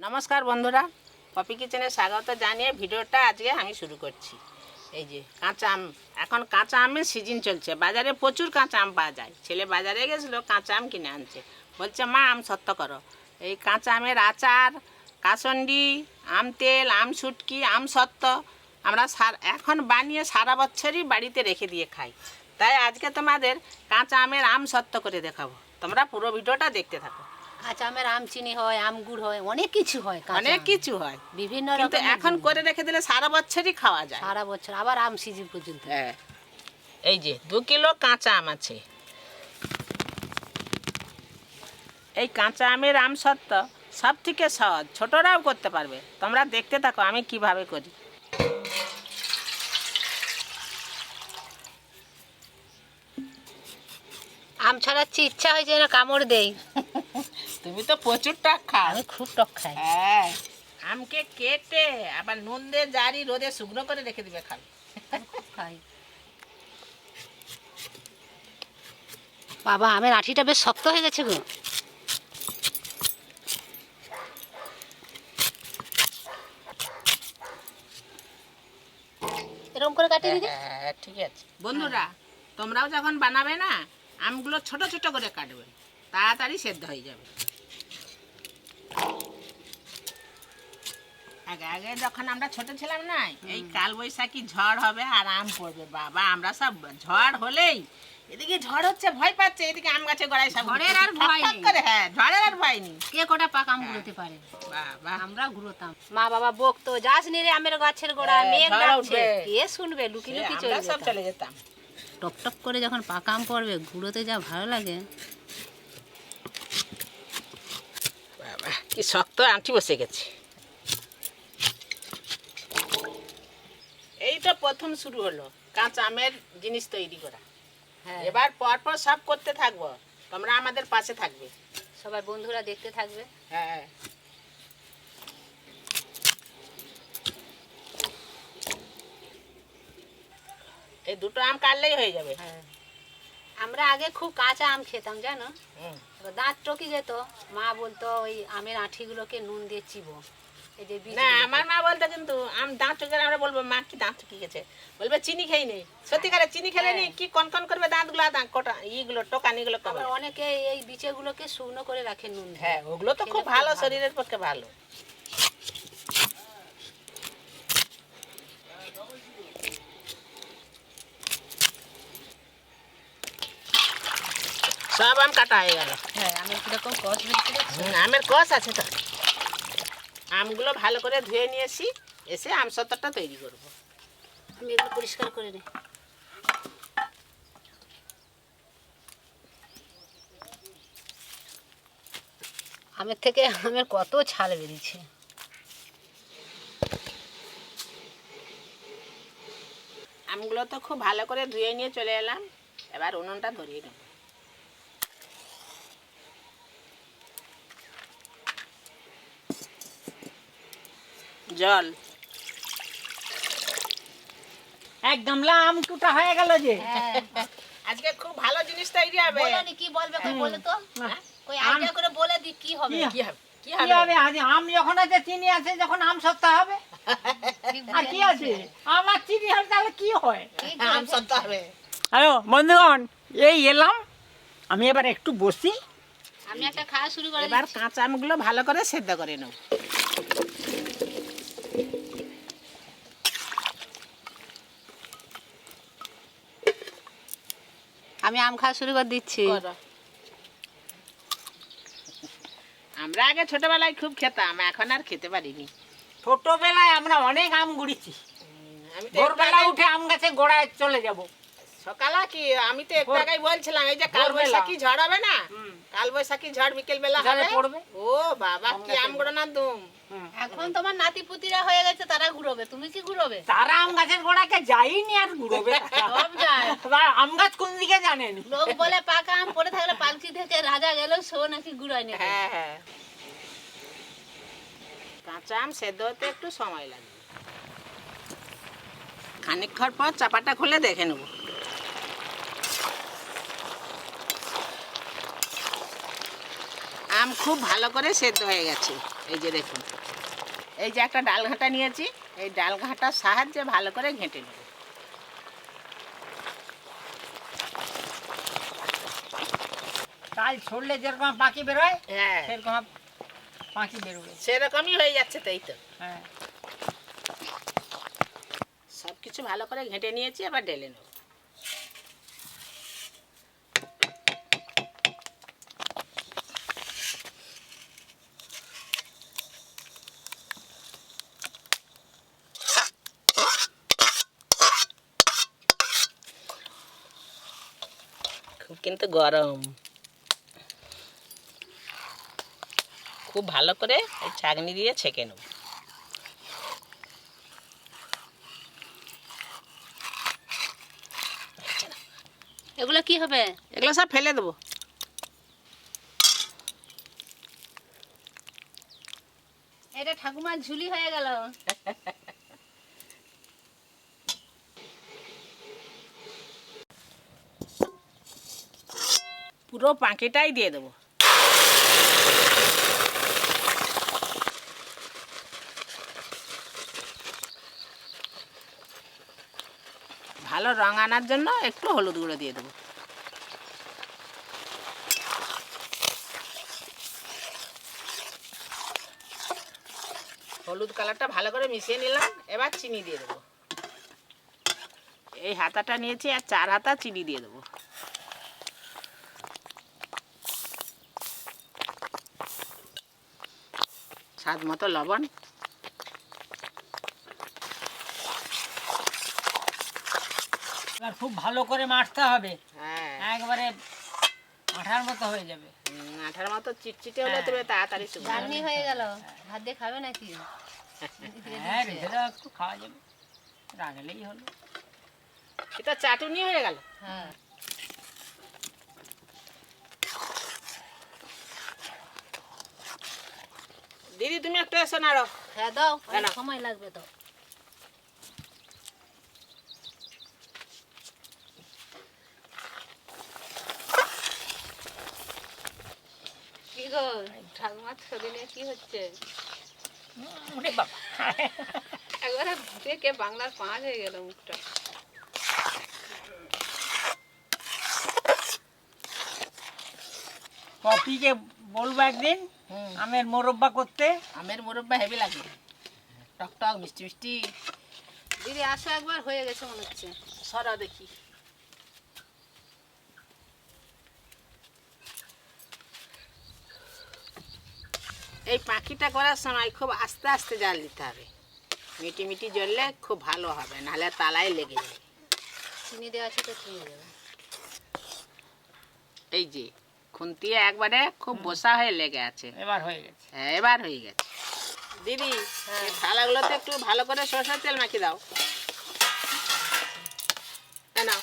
নমস্কার বন্ধুরা, পপি কিচেনে স্বাগত জানিয়ে ভিডিওটা আজকে আমি শুরু করছি। এই যে কাঁচা আম, এখন কাঁচা আমের সিজন চলছে, বাজারে প্রচুর কাঁচা আম পাওয়া যায়। ছেলে বাজারে গেছিলো, কাঁচা আম কিনে আনছে, বলছে মা আম সত্য করো। এই কাঁচা আমের আচার, কাসন্ডি, আম তেল, আম শুটকি, আম সত্য আমরা এখন বানিয়ে সারা বছরই বাড়িতে রেখে দিয়ে খাই। তাই আজকে তোমাদের কাঁচা আমের আম সত্য করে দেখাবো, তোমরা পুরো ভিডিওটা দেখতে থাকো। কাঁচা আমের আম চিনি হয়, আম গুড় হয়, অনেক কিছু হয়, অনেক কিছু হয়, বিভিন্ন কিন্তু রকম। এখন করে রেখে দিলে সারা বছরই খাওয়া যায়, সারা বছর, আবার আম সিজন পর্যন্ত। হ্যাঁ, এই যে 2 কিলো কাঁচা আম আছে। এই কাঁচা আমের আম সত্ত্ব সব থেকে সহজ, ছোটরাও করতে পারবে। তোমরা দেখতে থাকো আমি কিভাবে করি। আম ছাড়াচ্ছি, ইচ্ছা হয়েছে না কামড় দেই। তুমি তো প্রচুর টক খাও। আমি খুব টক খাই। হ্যাঁ, আমকে কেটে আবার নুন দিয়ে জারি রোদে শুকনো করে রেখে দিবে, খাবে। খাই। বাবা, আমের আঠিটা বেশ শক্ত হয়ে গেছে গো। এরকম করে কাটিয়ে দিই। হ্যাঁ, ঠিক আছে বন্ধুরা, তোমরাও যখন বানাবে না, আমগুলো ছোট ছোট করে কাটবে, তাড়াতাড়ি সেদ্ধ হয়ে যাবে। আগে আগে যখন আমরা ছোট ছিলাম না, এই কাল বৈশাখী ঝড় হবে আর আম পড়বে, বাবা আমরা সব ঝড় হলেই এদিকে ঝড় হচ্ছে ভয় পাচ্ছে, এদিকে আম গাছে গড়ায় সব ঝড়ের আর ভয় নেই। হ্যাঁ, ঝড়ের আর ভয় নেই। কে কোটা পাকা আম ঘুরোতে পারে? বাবা আমরা ঘুরোতাম। মা বাবা বকতো, যাস নি রে আমের গাছের গোড়া, মেঘ ঝড় ডাকছে। উঠবে। কে শুনবে? লুকি লুকি চলে আমরা সব যেতাম। চলে যেতাম। টপ টপ করে যখন পাকা আম পড়বে, ঘুরোতে যা ভালো লাগে। বাবা কি শক্ত আঁটি বসে গেছে। এই তো প্রথম শুরু হলো কাঁচা আমের জিনিস তৈরি করা। হ্যাঁ, এবার পরপর সব করতে থাকবো, তোমরা আমাদের পাশে থাকবে। সবাই বন্ধুরা দেখতে থাকবে। হ্যাঁ, এই দুটো আম কাটলেই হয়ে যাবে। হ্যাঁ, আমরা আগে খুব কাঁচা আম খেতাম জানো। হুম। এবার দাঁত টকি যেত, মা বলতো ওই আমের আঁঠিগুলোকে নুন দিয়ে চিবো। এই যে না, আমার মা বলতো কিন্তু আম দাঁত চোখে, আমরা বলবো মা কি দাঁত চুকি গেছে, বলবে চিনি খেয়ে নেই। সত্যিকারে চিনি খেলে নি কি কন করবে দাঁতগুলো, দাঁত কোটা ইগুলো টোকানিগুলো কবে। আবার অনেকে এই বিচেগুলোকে শুকনো করে রাখে নুন দিয়ে। হ্যাঁ, ওগুলো তো খুব ভালো, শরীরের পক্ষে ভালো। সব আম কাটা হয়ে গেল। হ্যাঁ, আমের কিরকম কষ বেরিয়েছে দেখছো? আমের কষ আছে তো। আমগুলো ভালো করে ধুয়ে নিয়েছি, এসে আম সত্তরটা তৈরি করব। আমি এগুলো পরিষ্কার করে নিই। আমের থেকে আমের কত ছাল বেরিয়েছে। আমগুলো তো খুব ভালো করে ধুয়ে নিয়ে চলে এলাম, এবার উনুনটা ধরিয়ে নেব। জল এক গামলা আম কুটা হয়ে গেল যে। আজকে খুব ভালো জিনিস তৈরি হবে। বলনি কি বলবে, কই বলে তো। কই আইডিয়া করে বলে দি কি হবে। কি হবে? কি কি হবে? হবে? আজ আম যখন আছে, চিনি আছে, যখন আম সত্তা হবে। আর কি আছে? আমার চিনি হবে তাহলে কি হয়? আম সত্য হবে। হ্যালো বন্ধুগণ, এই এলাম, আমি এবার একটু বসি। আমি একটা খাওয়া শুরু করে এবার দিচ্ছি। কাঁচা আমগুলো ভালো করে সেদ্ধ করে নেব। আমি আম খাওয়া শুরু করে দিচ্ছি। করো। আমরা আগে ছোটবেলায় খুব খেতাম, এখন আর খেতে পারিনি। ছোটবেলায় আমরা অনেক আম গুড়িছি। আমি তো ভোরবেলা উঠে আম গাছে গোড়ায় চলে যাব। সকালে কি, আমি তো একটু আগেই বলছিলাম, এই যে কাল বৈশাখী ঝড় হবে না, কাল বৈশাখী ঝড় বিকেল বেলা ঝড়ে হবে পড়বে। ও বাবা কি আম গোড়ানোর দুম। এখন তোমার নাতি পুতিরা হয়ে গেছে, তারা ঘুরোবে, তুমি কি ঘুরোবে? তারা আম গাছের গোড়াকে যাইনি আর ঘুরবে। সব যায়। আম গাছ কোন দিকে জানেন? লোক বলে পাকা আম পড়ে থাকলে পালকি থেকে রাজা গেল, সো নাকি ঘুরায় নেবে। হ্যাঁ হ্যাঁ, কাঁচা আম সেদ্ধ হতে একটু সময় লাগবে। খানিকক্ষণ পর চাপাটা খুলে দেখে নেব। আম খুব ভালো করে সেদ্ধ হয়ে গেছে। এই যে দেখুন, এই যে একটা ডাল ঘাঁটা নিয়েছি, এই ডাল ঘাঁটার সাহায্যে ভালো করে ঘেঁটে নেব। চাল ছড়লে যেরকম পাখি বেরোয় হ্যাঁ, সেরকম পাখি বেরোবে। সেরকমই হয়ে যাচ্ছে, তাই তো। হ্যাঁ, সব কিছু ভালো করে ঘেঁটে নিয়েছি, এবার ঢেলে নেব। খুব কিন্তু গরম, খুব ভালো করে এই ছাঁকনি দিয়ে ছেঁকে নেব। এগুলো কি হবে? এগুলো সব ফেলে দেবো। এটা ঠাকুমার ঝুলি হয়ে গেল। পুরো পাঁকিটাই দিয়ে দেবো। ভালো রং আনার জন্য একটু হলুদ গুঁড়ো দিয়ে দেবো। হলুদ কালারটা ভালো করে মিশিয়ে নিলাম, এবার চিনি দিয়ে দেবো। এই হাতাটা নিয়েছি আর 4 হাতা চিনি দিয়ে দেবো। স্বাদ মতো লবণ। এবার খুব ভালো করে মাখতে হবে, হ্যাঁ, একবারে আঠার মতো হয়ে যাবে। আঠার মতো চিটচিটে হলে তবে তাড়াতাড়ি শুকনো হবে। রান্নি হয়ে গেল, ভাত দিয়ে খাবে নাকি? হ্যাঁ, রেখে দাও, একটু খাওয়া যাবে, রাখলেই হলো। এটা চাটুনি হয়ে গেল। হ্যাঁ, দিদি তুমি একটু এসো নাড়ো। হ্যাঁ দাও, না, না। সময় লাগবে তো। কি গো ঠাকুমার শরীরে কি হচ্ছে? ওরে বাবা, একবারে দেখে বাংলার পাঁচ হয়ে গেল মুখটা। পপিকে বলবো একদিন আমের মোরব্বা করতে। আমের মোরব্বা হেভি লাগে, টক টক মিষ্টি মিষ্টি। দিদি আসো, একবার হয়ে গেছে মনে হচ্ছে। সরা দেখি। এই পাখিটা করার সময় খুব আস্তে আস্তে জাল দিতে হবে, মিটি মিটি জ্বললে খুব ভালো হবে, নাহলে তালায় লেগে যাবে। চিনি দেওয়া আছে তো চিনি দেবো। এই যে খুন্তিয়ে একবারে খুব বসা হয়ে লেগে আছে। এবার হয়ে গেছে। হ্যাঁ, এবার হয়ে গেছে। দিদি, এই থালাগুলোতে একটু ভালো করে সরষের তেল মাখিয়ে দাও। এ নাও।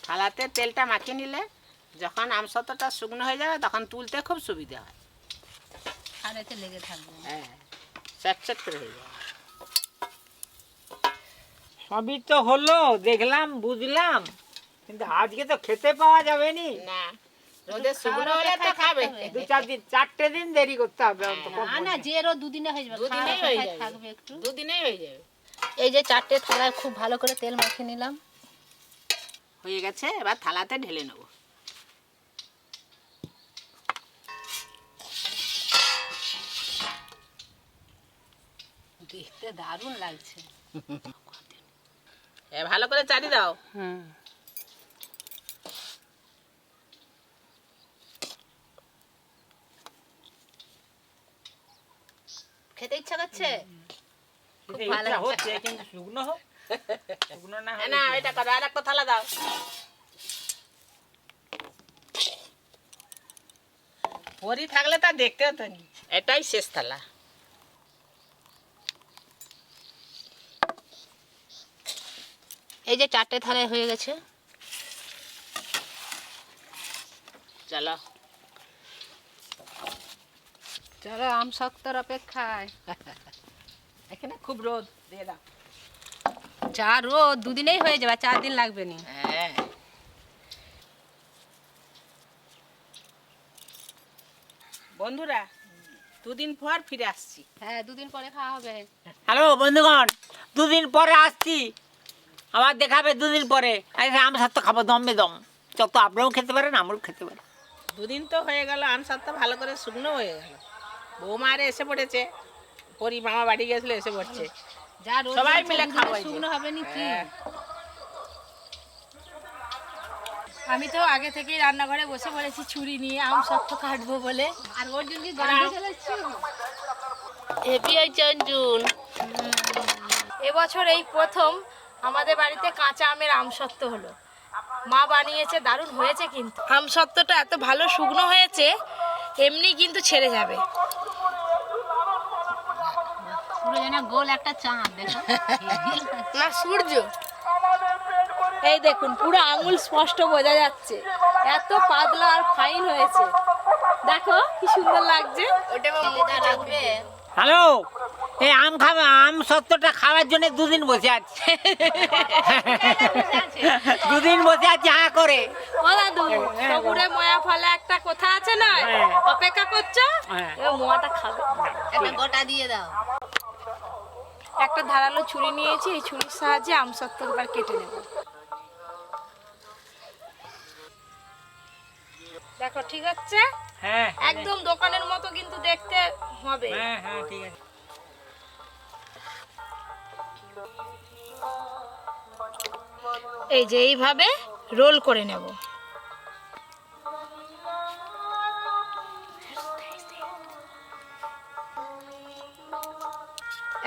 থালাতে তেলটা মাখিয়ে নিলে যখন আমসত্বটা শুকনো হয়ে যাবে তখন তুলতে খুব সুবিধা হয়। আর এতে লেগে থাকবে। হ্যাঁ, চটচট করে হয়ে যাবে। সবই তো হলো, দেখলাম বুঝলাম, কিন্তু আজকে তো খেতে পাওয়া যাবে নি। না, রোদে শুকনো হলে তো খাবে। 2-4 দিন, 4টে দিন দেরি করতে হবে অন্তত। না না, যে রো দুদিনে হয়ে যাবে, দুদিনেই খাওয়ার হয়ে অপেক্ষায় যাবে। থাকবে একটু। দুদিনেই হয়ে যাবে। এই যে 4টে থালায় খুব ভালো করে তেল মাখিয়ে নিলাম। হয়ে গেছে, এবার থালাতে ঢেলে নেব। দেখতে দারুণ লাগছে। ভালো করে চারি দাও। হুম, খেতে ইচ্ছা করছে। খুব খেতে ভালো ইচ্ছা লাগছে। হচ্ছে, কিন্তু শুকনো হোক, শুকনো না হলে না, কি এটা হবে? করো, আর একটা থালা দাও। ভরি থাকলে তা দেখতে হতো নি। এটাই শেষ থালা। এই যে 4টে থালায় হয়ে গেছে। চলো চলো আম শক্তর অপেক্ষায়। এখানে খুব রোদ, দিয়ে দাও। যা রোদ, দুদিনেই হয়ে যাবে, 4 দিন লাগবে না। হ্যাঁ, বন্ধুরা, দুদিন পর ফিরে আসছি। হ্যাঁ, দুদিন পরে খাওয়া হবে। হ্যালো বন্ধুগণ, দুদিন পরে আসছি, আবার দেখাবে দুদিন পরে। আম সত্য খাবো দমে দম, যত আপনারাও খেতে পারেন আমরাও খেতে পারেন। দুদিন তো হয়ে গেল, আমসত্ত্ব ভালো করে শুকনো হয়ে গেল। বৌমা আরে এসে পড়েছে, পরি মামা বাড়ি গেছিল এসে পড়ছে। যা রোদ সবাই উঠছে, মিলে দুদিনে খাবো এই যে। শুকনো হবে নি কি? হ্যাঁ। আমি তো আগে থেকেই রান্নাঘরে বসে পড়েছি ছুরি নিয়ে আম সত্ত্ব কাটবো বলে। আর ওর জন্য কি গন্ধ চলেছে? হেভি হয়েছে অঞ্জুন। এবছর এই প্রথম আমাদের বাড়িতে কাঁচা আমের আমসত্ত্ব হলো। মা বানিয়েছে, দারুণ হয়েছে কিন্তু। আমসত্ত্বটা এত ভালো শুকনো হয়েছে, এমনি কিন্তু ছেড়ে যাবে। পুরো যেন গোল একটা চাঁদ দেখো। না সূর্য, এই দেখুন পুরো আঙুল স্পষ্ট বোঝা যাচ্ছে, এত পাতলা আর ফাইন হয়েছে। দেখো কি সুন্দর লাগছে। ওটা লাগবে। হ্যালো, এই আম খাবে, আম সত্যটা খাওয়ার জন্য দুদিন বসে আছি। দুদিন বসে আছি হা করে। ও দাদু, সবুরে ময়া ফলে একটা কথা আছে না, অপেক্ষা করছো, এবার মোয়াটা খাবে। একটা গোটা দিয়ে দাও। একটা ধারালো ছুরি নিয়েছি, এই ছুরির সাহায্যে আমসত্ত্ব এবার কেটে নেব। দেখো ঠিক আছে, হ্যাঁ একদম দোকানের মতো কিন্তু দেখতে হবে। হ্যাঁ হ্যাঁ ঠিক আছে। এই যে এইভাবে রোল করে নেব।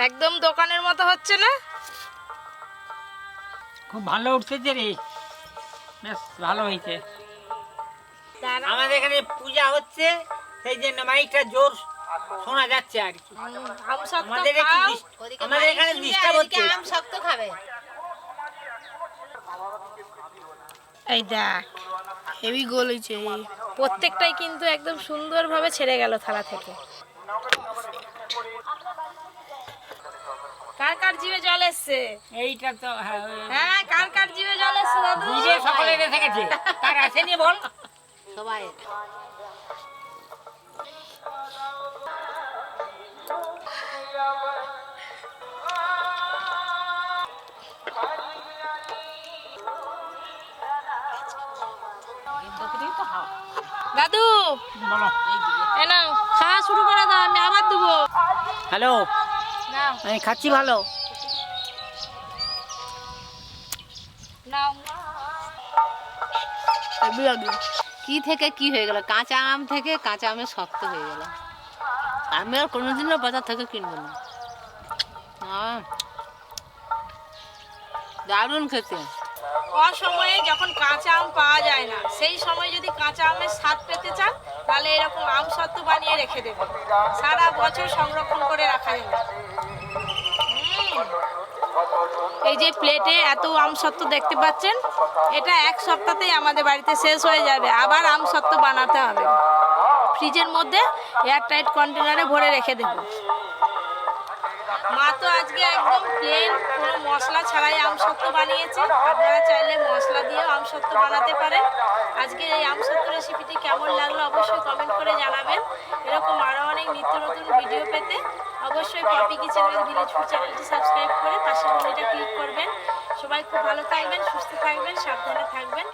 একদম দোকানের মতো হচ্ছে না? খুব ভালো উঠছে রে, বেশ ভালো হয়েছে। আমাদের এখানে পূজা হচ্ছে, সেই জন্য মাইকটা জোর শোনা যাচ্ছে আর কি। আমাদের একটু আমাদের এখানে ডিস্টার্ব হচ্ছে। আম শক্ত খাবে। এই দেখ, হেভি গোল হয়েছে। প্রত্যেকটাই কিন্তু একদম সুন্দরভাবে ছেড়ে গেল থালা থেকে। কার কার জিভে জল এসছে? এইটা তো হ্যাঁ, কার কার জিভে জল এসছে দাদু? নিজে সকলে এসে গেছে, তার আসেনি বল। সবাই দাদু বলো। এ নাও, খাওয়া শুরু করে দাও, আমি আবার দেবো। হ্যালো, নাও আমি খাচ্ছি ভালো। নাও। কি থেকে কি হয়ে গেল? কাঁচা আম থেকে কাঁচা আমের শক্ত হয়ে গেল। আমি আর কোনোদিনও বাজার থেকে কিনবো না। দারুণ খেতে। অসময়ে যখন কাঁচা আম পাওয়া যায় না, সেই সময় যদি কাঁচা আমের স্বাদ পেতে চান, তাহলে এরকম আমসত্ত্ব বানিয়ে রেখে দেবেন, সারা বছর সংরক্ষণ করে রাখা যাবে। এই যে প্লেটে এত আমসত্ত্ব দেখতে পাচ্ছেন, এটা এক সপ্তাহতেই আমাদের বাড়িতে শেষ হয়ে যাবে। আবার আমসত্ত্ব বানাতে হবে। ফ্রিজের মধ্যে এয়ারটাইট কন্টেনারে ভরে রেখে দেব। মা তো আজকে একদম প্লেন, কোনো মশলা ছাড়াই আমসত্ত্ব বানিয়েছে। আপনারা চাইলে মশলা দিয়েও আমসত্ত্ব বানাতে পারেন। আজকের এই আমসত্ত্ব রেসিপিটি কেমন লাগলো অবশ্যই কমেন্ট করে জানাবেন। এরকম আরও অনেক নিত্য নতুন ভিডিও পেতে অবশ্যই পপি কিচেনের ভিলেজ ফুড চ্যানেলটি সাবস্ক্রাইব করে পাশের ঘন্টিটা ক্লিক করবেন। সবাই খুব ভালো থাকবেন, সুস্থ থাকবেন, সাবধানে থাকবেন।